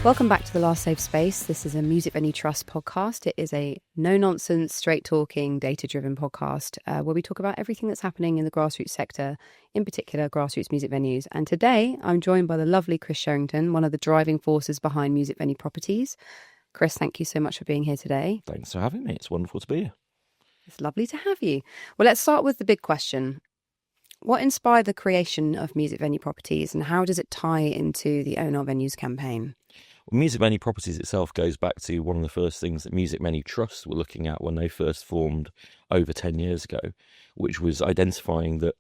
Welcome back to The Last Safe Space. This is a Music Venue Trust podcast. It is a no-nonsense, straight-talking, data-driven podcast where we talk about everything that's happening in the grassroots sector, in particular grassroots music venues. And today I'm joined by the lovely Chris Sherrington, one of the driving forces behind Music Venue Properties. Chris, thank you so much for being here today. Thanks for having me. It's wonderful to be here. It's lovely to have you. Well, let's start with the big question. What inspired the creation of Music Venue Properties and how does it tie into the Own Our Venues campaign? Well, Music Venue Properties itself goes back to one of the first things that Music Venue Trust were looking at when they first formed over 10 years ago, which was identifying that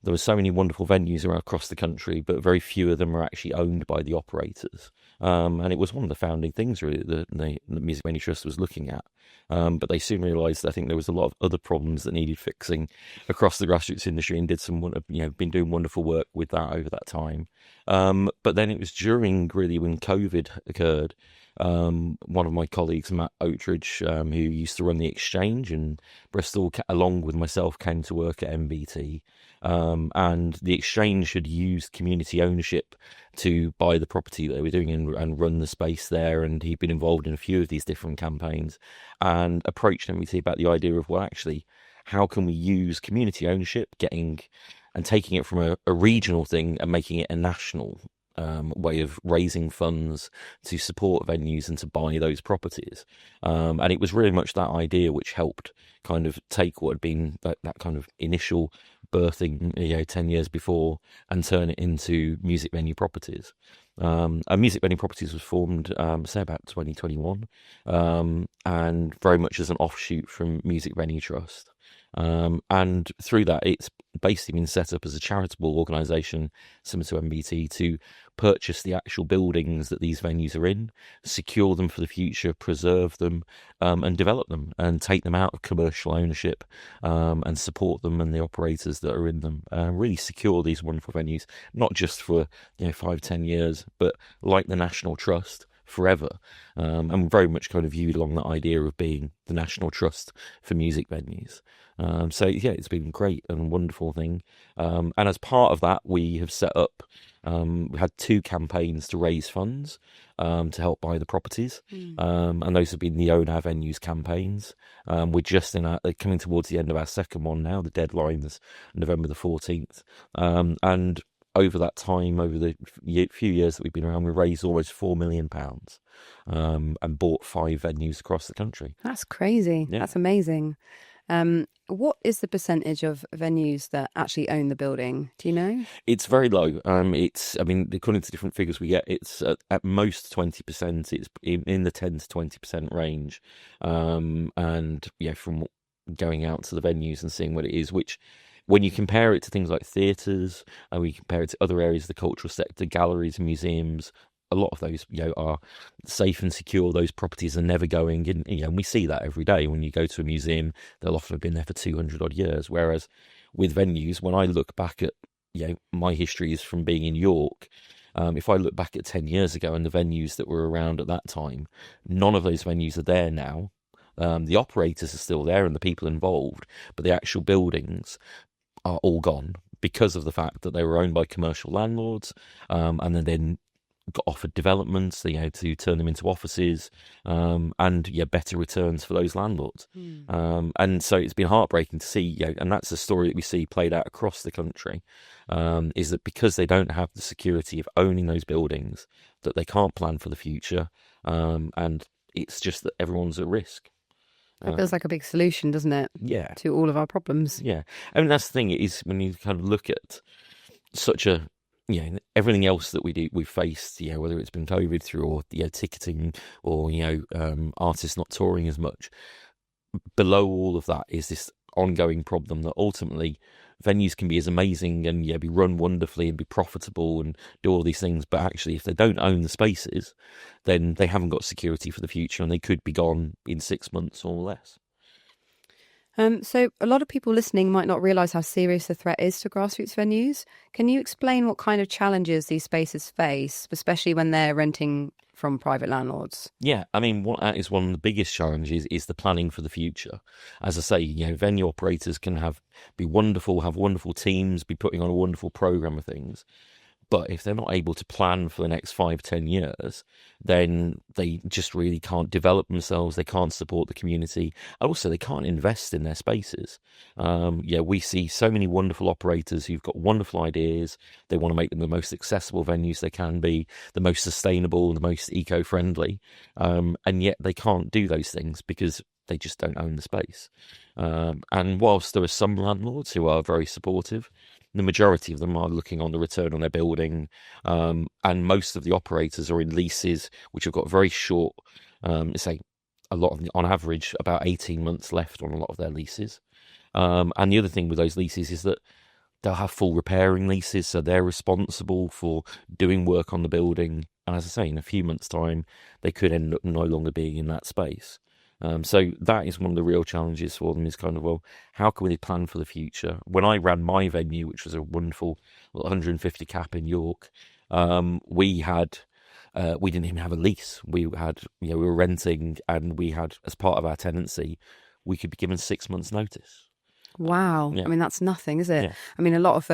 there were so many wonderful venues around across the country, but very few of them are actually owned by the operators. And it was one of the founding things really that the Music Venue Trust was looking at. But they soon realised I think there was a lot of other problems that needed fixing across the grassroots industry, and been doing wonderful work with that over that time. But then it was during really when COVID occurred. One of my colleagues, Matt Oatridge, who used to run the Exchange in Bristol, along with myself, came to work at MBT. And the Exchange had used community ownership to buy the property that they were doing and run the space there. And he'd been involved in a few of these different campaigns and approached MBT about the idea of, well, actually, how can we use community ownership, taking it from a regional thing and making it a national way of raising funds to support venues and to buy those properties. And it was really much that idea which helped kind of take what had been that kind of initial birthing 10 years before and turn it into Music Venue Properties. And Music Venue Properties was formed, say about 2021, and very much as an offshoot from Music Venue Trust. And through that, it's basically been set up as a charitable organisation similar to MBT to purchase the actual buildings that these venues are in, secure them for the future, preserve them, and develop them, and take them out of commercial ownership, and support them and the operators that are in them. Really secure these wonderful venues, not just for 5-10 years, but like the National Trust, forever. And very much kind of viewed along that idea of being the National Trust for music venues. So yeah, it's been great and wonderful thing. And as part of that, we have set up, we had 2 campaigns to raise funds to help buy the properties. And those have been the Own Our Venues campaigns. We're just coming towards the end of our second one now. The deadline is November the 14th. And over that time, over the few years that we've been around, we raised almost £4 million and bought 5 venues across the country. That's crazy. Yeah. That's amazing. What is the percentage of venues that actually own the building? Do you know? It's very low. According to different figures we get, it's at most 20%. It's in the 10 to 20% range. And yeah, from going out to the venues and seeing what it is, which, when you compare it to things like theatres, and we compare it to other areas of the cultural sector, galleries and museums, a lot of those are safe and secure. Those properties are never going in, and we see that every day. When you go to a museum, they'll often have been there for 200 odd years. Whereas with venues, when I look back at my history is from being in York. If I look back at 10 years ago and the venues that were around at that time, none of those venues are there now. The operators are still there and the people involved, but the actual buildings are all gone because of the fact that they were owned by commercial landlords, and then got offered developments, to turn them into offices, and better returns for those landlords. And so it's been heartbreaking to see, and that's the story that we see played out across the country, is that because they don't have the security of owning those buildings, that they can't plan for the future, and it's just that everyone's at risk. That feels like a big solution, doesn't it? Yeah. To all of our problems. Yeah. I mean, that's the thing, is when you kind of look at such a, everything else that we've faced, whether it's been COVID through or, ticketing or, artists not touring as much, below all of that is this ongoing problem that ultimately venues can be as amazing and be run wonderfully and be profitable and do all these things, but actually if they don't own the spaces, then they haven't got security for the future and they could be gone in 6 months or less. So a lot of people listening might not realise how serious the threat is to grassroots venues. Can you explain what kind of challenges these spaces face, especially when they're renting from private landlords? Yeah, I mean, that is one of the biggest challenges is the planning for the future. As I say, venue operators can be wonderful, have wonderful teams, be putting on a wonderful programme of things. But if they're not able to plan for the next 5-10 years, then they just really can't develop themselves. They can't support the community. And also, they can't invest in their spaces. We see so many wonderful operators who've got wonderful ideas. They want to make them the most accessible venues they can be, the most sustainable, the most eco-friendly. And yet they can't do those things because they just don't own the space. And whilst there are some landlords who are very supportive, the majority of them are looking on the return on their building, and most of the operators are in leases which have got very short, say a lot of, on average, about 18 months left on a lot of their leases. And the other thing with those leases is that they'll have full repairing leases, so they're responsible for doing work on the building. And as I say, in a few months' time, they could end up no longer being in that space. So that is one of the real challenges for them, is kind of, well, how can we plan for the future? When I ran my venue, which was a wonderful 150 cap in York, we didn't even have a lease. We were renting, and we had, as part of our tenancy, we could be given 6 months' notice. Wow. Yeah. I mean, that's nothing, is it? Yeah. I mean, a lot of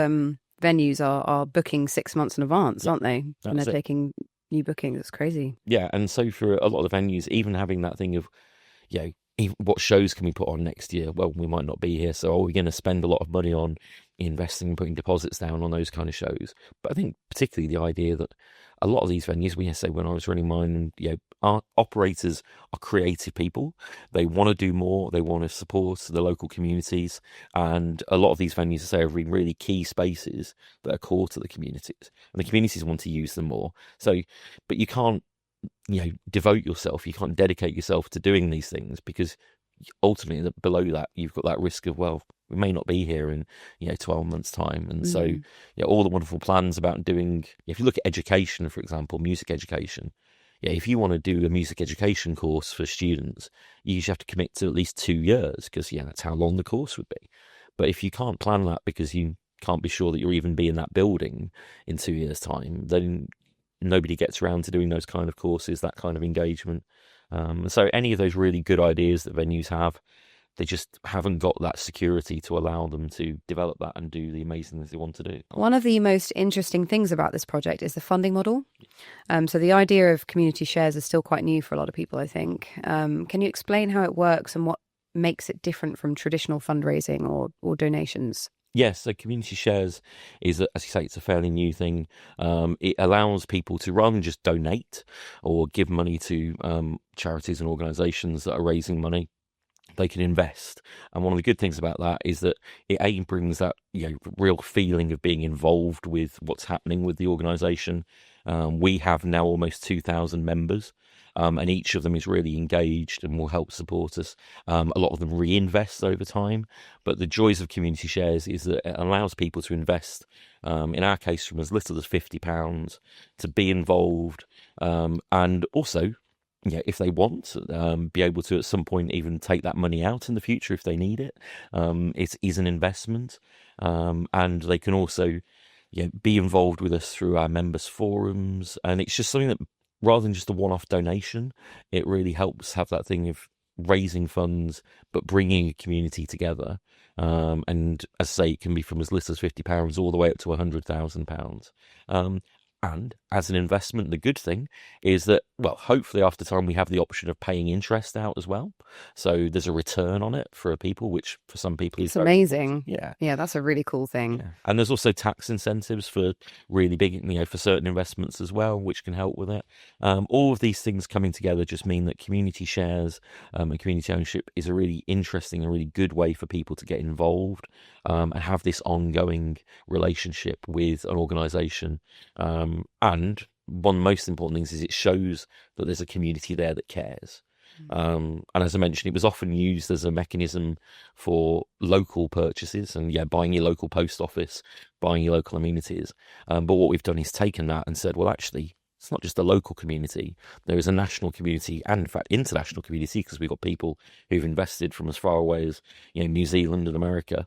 venues are booking 6 months in advance, aren't they? And they're taking new bookings. It's crazy. Yeah, and so for a lot of the venues, even having that thing of, what shows can we put on next year? Well, we might not be here, so are we going to spend a lot of money on investing and putting deposits down on those kind of shows? But I think particularly the idea that a lot of these venues, when I was running mine, our operators are creative people. They want to do more. They want to support the local communities, and a lot of these venues, are in really key spaces that are core to the communities, and the communities want to use them more. So, but you can't devote yourself, you can't dedicate yourself to doing these things, because ultimately below that you've got that risk of, well, we may not be here in 12 months time. And so all the wonderful plans about doing, if you look at education, for example, music education, if you want to do a music education course for students, you usually have to commit to at least 2 years, because that's how long the course would be. But if you can't plan that because you can't be sure that you'll even be in that building in 2 years' time, then nobody gets around to doing those kind of courses, that kind of engagement. So any of those really good ideas that venues have, they just haven't got that security to allow them to develop that and do the amazing things they want to do. One of the most interesting things about this project is the funding model. So the idea of community shares is still quite new for a lot of people, I think. Can you explain how it works and what makes it different from traditional fundraising or donations? Yes, so community shares is, as you say, it's a fairly new thing. It allows people to, rather than just donate or give money to charities and organisations that are raising money, they can invest. And one of the good things about that is that it brings that real feeling of being involved with what's happening with the organisation. We have now almost 2,000 members. And each of them is really engaged and will help support us. A lot of them reinvest over time, but the joys of community shares is that it allows people to invest, in our case, from as little as £50 to be involved, and also, if they want, be able to at some point even take that money out in the future if they need it. It is an investment, and they can also be involved with us through our members forums, and it's just something that, rather than just a one-off donation, it really helps have that thing of raising funds, but bringing a community together. And as I say, it can be from as little as £50 all the way up to £100,000. And as an investment, the good thing is that, well, hopefully after time we have the option of paying interest out as well. So there's a return on it for people, which for some people is amazing. Yeah, that's a really cool thing. Yeah. And there's also tax incentives for really big, for certain investments as well, which can help with it. All of these things coming together just mean that community shares and community ownership is a really interesting and really good way for people to get involved and have this ongoing relationship with an organisation. And one of the most important things is it shows that there's a community there that cares. And as I mentioned, it was often used as a mechanism for local purchases and buying your local post office, buying your local amenities. But what we've done is taken that and said, well, actually, it's not just a local community. There is a national community and, in fact, international community, because we've got people who've invested from as far away as New Zealand and America,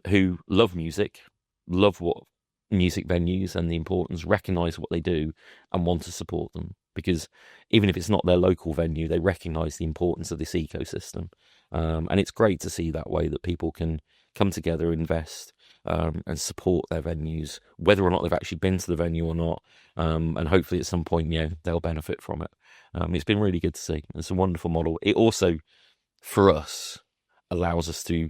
who love music, love what music venues and the importance, recognise what they do and want to support them, because even if it's not their local venue, they recognise the importance of this ecosystem. And it's great to see that way that people can come together, invest, and support their venues, whether or not they've actually been to the venue or not. And hopefully at some point, they'll benefit from it. It's been really good to see. It's a wonderful model. It also, for us, allows us to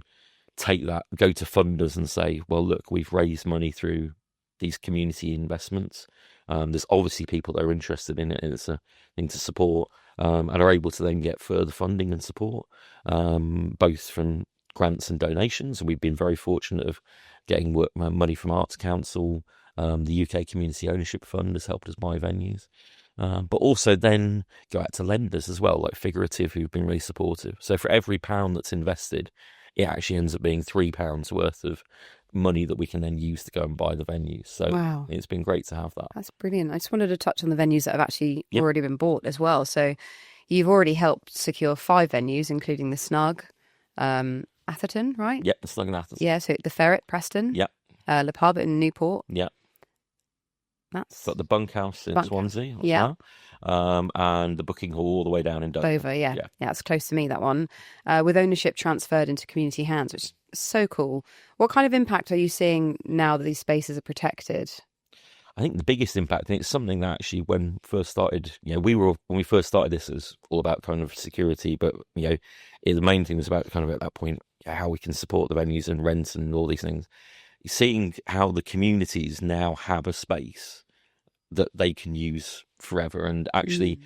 take that, go to funders and say, well, look, we've raised money through these community investments. There's obviously people that are interested in it, and it's a thing to support, and are able to then get further funding and support, both from grants and donations. And we've been very fortunate of getting money from Arts Council. The UK Community Ownership Fund has helped us buy venues. But also then go out to lenders as well, like Figurative, who've been really supportive. So for every £1 that's invested, it actually ends up being £3 worth of money that we can then use to go and buy the venues. So wow, it's been great to have that. That's brilliant. I just wanted to touch on the venues that have actually already been bought as well. So you've already helped secure 5 venues, including the Snug, Atherton, right? Yep, the Snug and Atherton. Yeah, so the Ferret, Preston. Yep. Le Pub in Newport. Yep. That's got the Bunkhouse in Swansea. Yeah. And the Booking Hall all the way down in Dover. Dover, yeah. It's close to me, that one. With ownership transferred into community hands, which is so cool. What kind of impact are you seeing now that these spaces are protected? I think the biggest impact, and it's something that actually when first started, when we first started this, it was all about kind of security, but the main thing was about kind of at that point how we can support the venues and rent and all these things. Seeing how the communities now have a space that they can use forever, and actually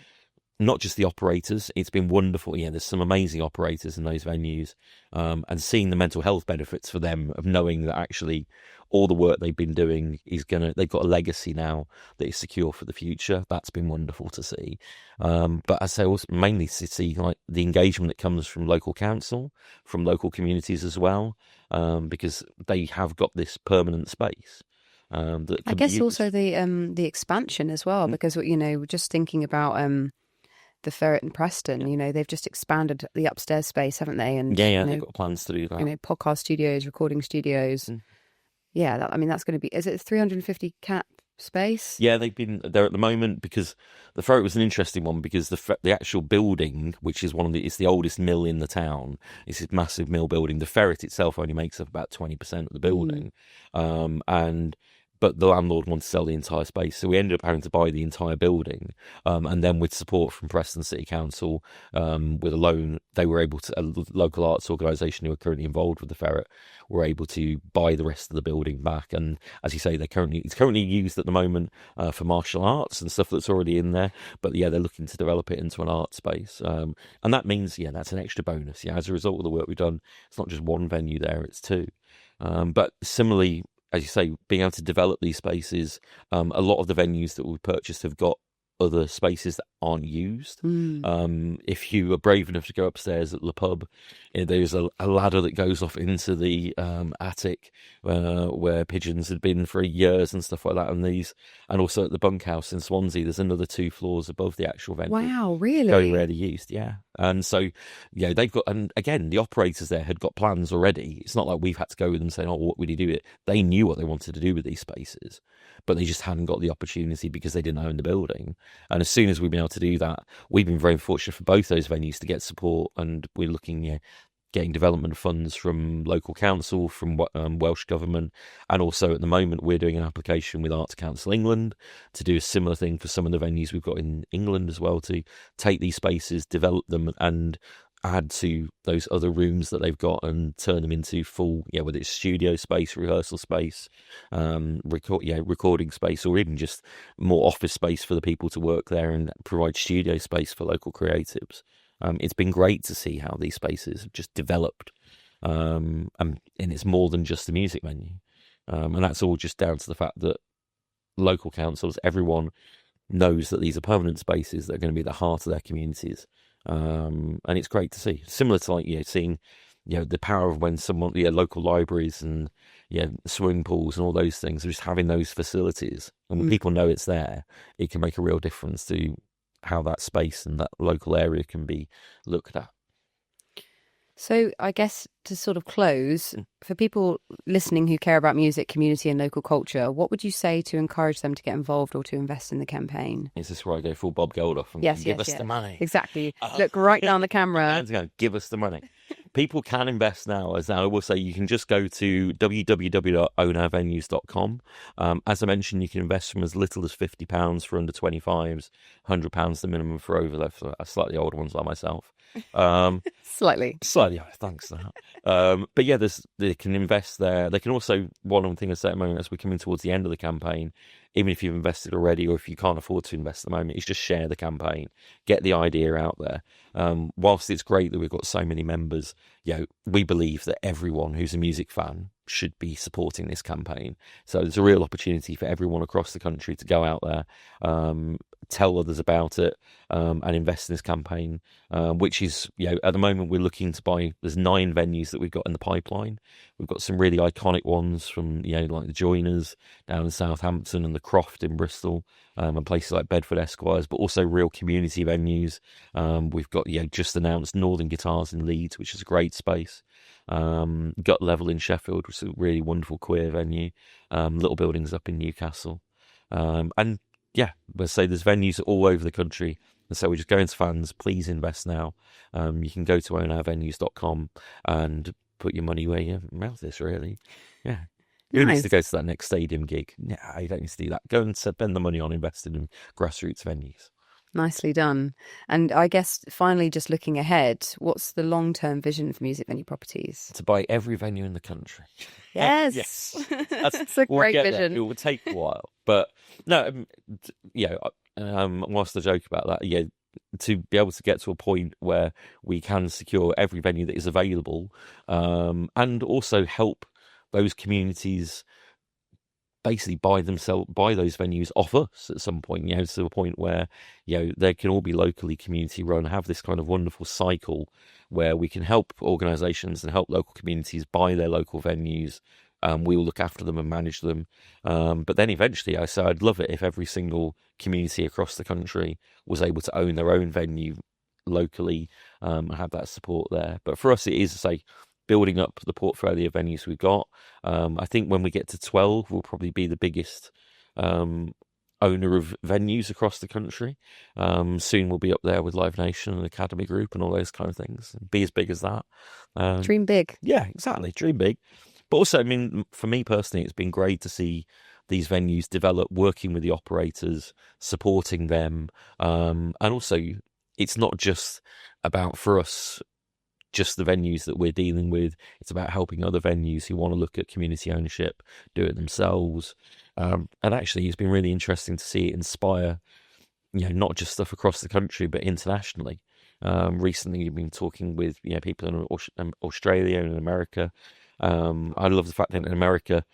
not just the operators. It's been wonderful. There's some amazing operators in those venues, and seeing the mental health benefits for them of knowing that actually all the work they've been doing they've got a legacy now that is secure for the future. That's been wonderful to see. But I say also mainly to see like the engagement that comes from local council, from local communities as well, because they have got this permanent space. I guess also the expansion as well, because just thinking about the Ferret and Preston, they've just expanded the upstairs space, haven't they? And they've got plans to do that. Podcast studios, recording studios. That's going to be. Is it 350 cap space? Yeah, they've been there at the moment because the Ferret was an interesting one because the actual building, which is it's the oldest mill in the town. It's this massive mill building. The Ferret itself only makes up about 20% of the building, but the landlord wanted to sell the entire space, so we ended up having to buy the entire building. And then with support from Preston City Council, with a loan, they were able to, a local arts organisation who are currently involved with the Ferret, were able to buy the rest of the building back. And as you say, it's currently used at the moment for martial arts and stuff that's already in there. But they're looking to develop it into an art space. And that means, that's an extra bonus. As a result of the work we've done, it's not just one venue there, it's 2. But similarly, as you say, being able to develop these spaces, a lot of the venues that we've purchased have got other spaces that aren't used. If you are brave enough to go upstairs at Le Pub, there's a ladder that goes off into the attic where pigeons had been for years and stuff like that. And also at the Bunkhouse in Swansea, there's another 2 floors above the actual venue. Wow, really? Very rarely used, yeah. And so, they've got, and again, the operators there had got plans already. It's not like we've had to go with them saying, what would you do with it? They knew what they wanted to do with these spaces, but they just hadn't got the opportunity because they didn't own the building. And as soon as we've been able to do that, we've been very fortunate for both those venues to get support, and we're looking, getting development funds from local council, from Welsh government, and also at the moment we're doing an application with Arts Council England to do a similar thing for some of the venues we've got in England as well, to take these spaces, develop them, and add to those other rooms that they've got and turn them into full, whether it's studio space, rehearsal space, recording space, or even just more office space for the people to work there, and provide studio space for local creatives. It's been great to see how these spaces have just developed, and it's more than just a music venue, and that's all just down to the fact that local councils, everyone knows that these are permanent spaces that are going to be the heart of their communities. And it's great to see, similar to seeing the power of when someone local libraries and swimming pools and all those things, just having those facilities, and when people know it's there, it can make a real difference to how that space and that local area can be looked at. So I guess to sort of close, for people listening who care about music, community and local culture, what would you say to encourage them to get involved or to invest in the campaign? Is this where I go full Bob Geldof and give us the money? Exactly. Look right down the camera. Give us the money. People can invest now. As I will say, you can just go to www.ownourvenues.com. As I mentioned, you can invest from as little as £50 for under 25s, £100 the minimum for over slightly older ones like myself. Slightly, thanks for that. But yeah, they can invest there. They can also, one thing I say at the moment, as we're coming towards the end of the campaign, even if you've invested already or if you can't afford to invest at the moment, is just share the campaign, get the idea out there. Whilst it's great that we've got so many members, we believe that everyone who's a music fan should be supporting this campaign. So there's a real opportunity for everyone across the country to go out there, tell others about it, and invest in this campaign, which is, at the moment we're looking to buy, there's 9 venues that we've got in the pipeline. We've got some really iconic ones from, like the Joiners down in Southampton and the Croft in Bristol, and places like Bedford Esquires, but also real community venues. We've got, just announced Northern Guitars in Leeds, which is a great space. Gut Level in Sheffield, which is a really wonderful queer venue. Little Buildings up in Newcastle. And let's say there's venues all over the country. And so we're just going to fans, please invest now. You can go to ownourvenues.com and put your money where your mouth is, really. Yeah. Who needs to go to that next stadium gig? Yeah, you don't need to do that. Go and spend the money on investing in grassroots venues. Nicely done. And I guess finally, just looking ahead, what's the long-term vision for Music Venue Properties? To buy every venue in the country. Yes. Yes. That's a great vision. It will take a while. But no, whilst I joke about that, to be able to get to a point where we can secure every venue that is available, and also help those communities basically buy those venues off us at some point, to a point where, they can all be locally community run, have this kind of wonderful cycle where we can help organisations and help local communities buy their local venues. We will look after them and manage them. But then eventually, I'd love it if every single community across the country was able to own their own venue locally, and have that support there. But for us, it is, building up the portfolio of venues we've got. I think when we get to 12, we'll probably be the biggest owner of venues across the country. Soon we'll be up there with Live Nation and Academy Group and all those kind of things. Be as big as that. Dream big. Yeah, exactly. Dream big. But also, for me personally, it's been great to see these venues develop, working with the operators, supporting them. And also, it's not just about, for us, just the venues that we're dealing with. It's about helping other venues who want to look at community ownership, do it themselves. And actually, it's been really interesting to see it inspire, not just stuff across the country, but internationally. Recently, you've been talking with people in Australia and America. I love the fact that in America,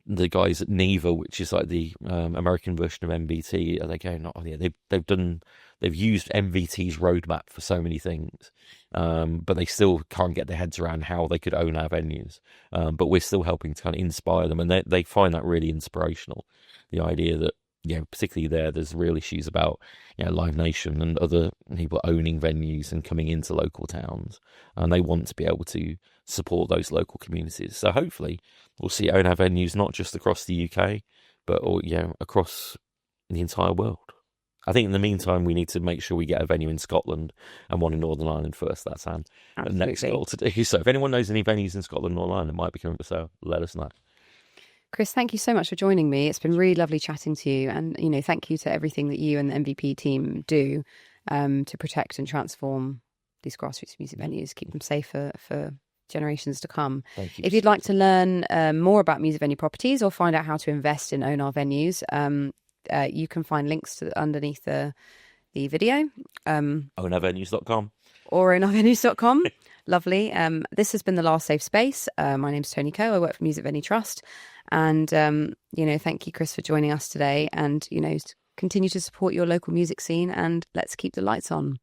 the guys at NEVA, which is like the American version of MVT, are they going, they've used MVT's roadmap for so many things, but they still can't get their heads around how they could own our venues. But we're still helping to kind of inspire them, and they find that really inspirational. The idea that, particularly there's real issues about, Live Nation and other people owning venues and coming into local towns, and they want to be able to support those local communities. So hopefully we'll see Own Our Venues not just across the UK, but across the entire world. I think in the meantime, we need to make sure we get a venue in Scotland and one in Northern Ireland first. That's our next goal to do. So if anyone knows any venues in Scotland and Northern Ireland that might be coming for sale, let us know. Chris, thank you so much for joining me. It's been really lovely chatting to you. And, thank you to everything that you and the MVP team do to protect and transform these grassroots music venues, keep them safe for generations to come. Thank you. If you'd like to learn more about Music Venue Properties or find out how to invest in Own Our Venues, you can find links underneath the video. Ownourvenues.com. Or ownourvenues.com. Lovely. This has been The Last Safe Space. My name's Toni Coe. I work for Music Venue Trust. And, thank you, Chris, for joining us today. And, continue to support your local music scene, and let's keep the lights on.